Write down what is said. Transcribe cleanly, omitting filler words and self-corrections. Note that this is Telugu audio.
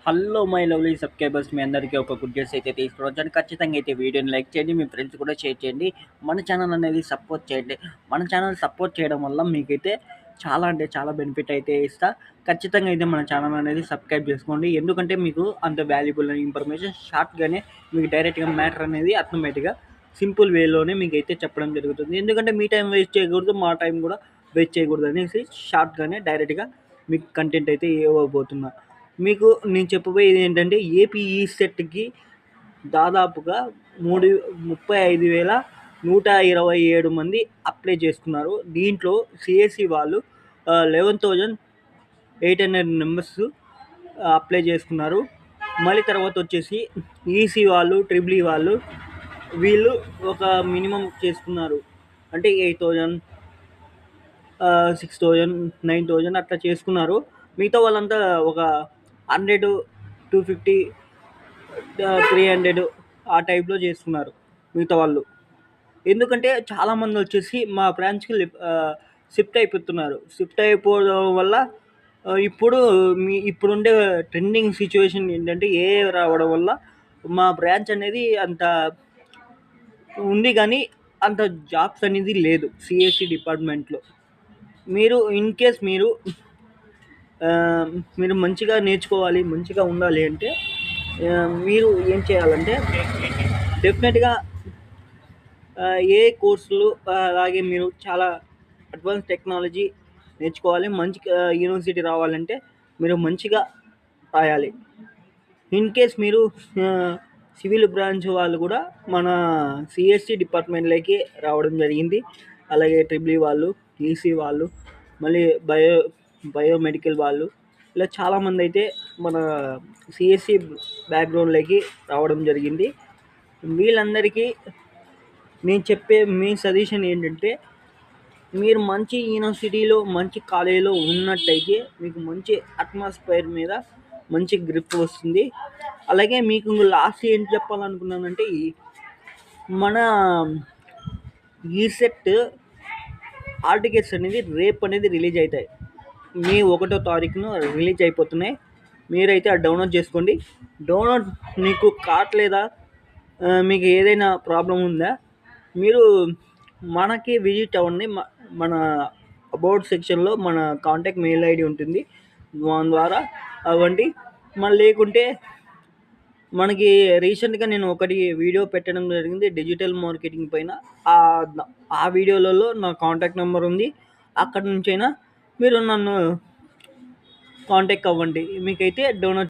హలో మై లవ్లీ సబ్స్క్రైబర్స్, మీ అందరికీ ఒక గుడ్ న్యూస్ అయితే తీసుకురొచ్చాను. ఖచ్చితంగా అయితే వీడియోని లైక్ చేయండి, మీ ఫ్రెండ్స్ కూడా షేర్ చేయండి. మన ఛానల్ అనేది సపోర్ట్ చేయండి. మన ఛానల్ సపోర్ట్ చేయడం వల్ల మీకైతే చాలా అంటే చాలా బెనిఫిట్ అయితే ఇస్తా. ఖచ్చితంగా అయితే మన ఛానల్ అనేది సబ్స్క్రైబ్ చేసుకోండి. ఎందుకంటే మీకు అంత వాల్యుబుల్ ఇన్ఫర్మేషన్ షార్ట్గానే మీకు డైరెక్ట్గా మ్యాటర్ అనేది ఆటోమేటిక్గా సింపుల్ వేలోనే మీకైతే చెప్పడం జరుగుతుంది. ఎందుకంటే మీ టైం వేస్ట్ చేయకూడదు, మా టైం కూడా వేస్ట్ చేయకూడదు అనేసి షార్ట్గానే డైరెక్ట్గా మీకు కంటెంట్ అయితే ఇవ్వబోతున్నా. మీకు నేను చెప్పబోయేది ఏంటంటే ఏపీ ఈసెట్‌కి దాదాపుగా 35,127 మంది అప్లై చేసుకున్నారు. దీంట్లో సీఎస్‌సి వాళ్ళు 11,800 మెంబర్స్ అప్లై చేసుకున్నారు. మళ్ళీ తర్వాత వచ్చేసి ఈసీ వాళ్ళు, ట్రిపుల్ ఈ వాళ్ళు వీళ్ళు ఒక మినిమమ్ చేసుకున్నారు. అంటే 8,000, 6,000, 9,000 అట్లా చేసుకున్నారు. మిగతా వాళ్ళంతా ఒక 100, 250, 300 ఆ టైప్‌లో చేసుకున్నారు మిగతా వాళ్ళు. ఎందుకంటే చాలామంది వచ్చేసి మా బ్రాంచ్‌కి షిఫ్ట్ అయిపోతున్నారు. షిఫ్ట్ అయిపోవడం వల్ల ఇప్పుడు ఇప్పుడుండే ట్రెండింగ్ సిట్యుయేషన్ ఏంటంటే ఏఐ రావడం వల్ల మా బ్రాంచ్ అనేది అంత ఉంది కానీ అంత జాబ్స్ అనేది లేదు సిఎస్సి డిపార్ట్మెంట్‌లో. మీరు ఇన్ కేస్ మీరు మంచిగా నేర్చుకోవాలి, మంచిగా ఉండాలి అంటే మీరు ఏం చేయాలంటే డెఫినెట్‌గా ఏ కోర్సులు అలాగే మీరు చాలా అడ్వాన్స్ టెక్నాలజీ నేర్చుకోవాలి. మంచి యూనివర్సిటీ రావాలంటే మీరు మంచిగా రాయాలి. ఇన్ కేస్ మీరు సివిల్ బ్రాంచ్ వాళ్ళు కూడా మన సిఎస్సి డిపార్ట్మెంట్లోకి రావడం జరిగింది. అలాగే ట్రిపుల్ ఈ వాళ్ళు, ఈసీ వాళ్ళు, మళ్ళీ బయోమెడికల్ వాళ్ళు, ఇలా చాలామంది అయితే మన సిఎస్సి బ్యాక్గ్రౌండ్లోకి రావడం జరిగింది. వీళ్ళందరికీ నేను చెప్పే మెయిన్ సజెషన్ ఏంటంటే మీరు మంచి యూనివర్సిటీలో, మంచి కాలేజీలో ఉన్నట్టయితే మీకు మంచి అట్మాస్ఫియర్ మీద మంచి గ్రిప్ వస్తుంది. అలాగే మీకు లాస్ట్ ఏం చెప్పాలనుకున్నానంటే మన ఈసెట్ హాల్ టికెట్స్ అనేది రేపు అనేది రిలీజ్ అవుతాయి. మే 1వ తారీఖున రిలీజ్ అయిపోతున్నాయి. మీరైతే అది డౌన్లోడ్ చేసుకోండి. డౌన్లోడ్ మీకు కావట్లేదా, మీకు ఏదైనా ప్రాబ్లం ఉందా, మీరు మనకి విజిట్ అవ్వండి. మన అబౌట్ సెక్షన్లో మన కాంటాక్ట్ మెయిల్ ఐడి ఉంటుంది, దాని ద్వారా అవ్వండి. మళ్ళీ లేకుంటే మనకి రీసెంట్గా నేను ఒకటి వీడియో పెట్టడం జరిగింది డిజిటల్ మార్కెటింగ్ పైన. ఆ వీడియోలలో నా కాంటాక్ట్ నెంబర్ ఉంది. అక్కడి నుంచైనా మీరు నన్ను కాంటాక్ట్ అవ్వండి. మీకైతే డౌన్లోడ్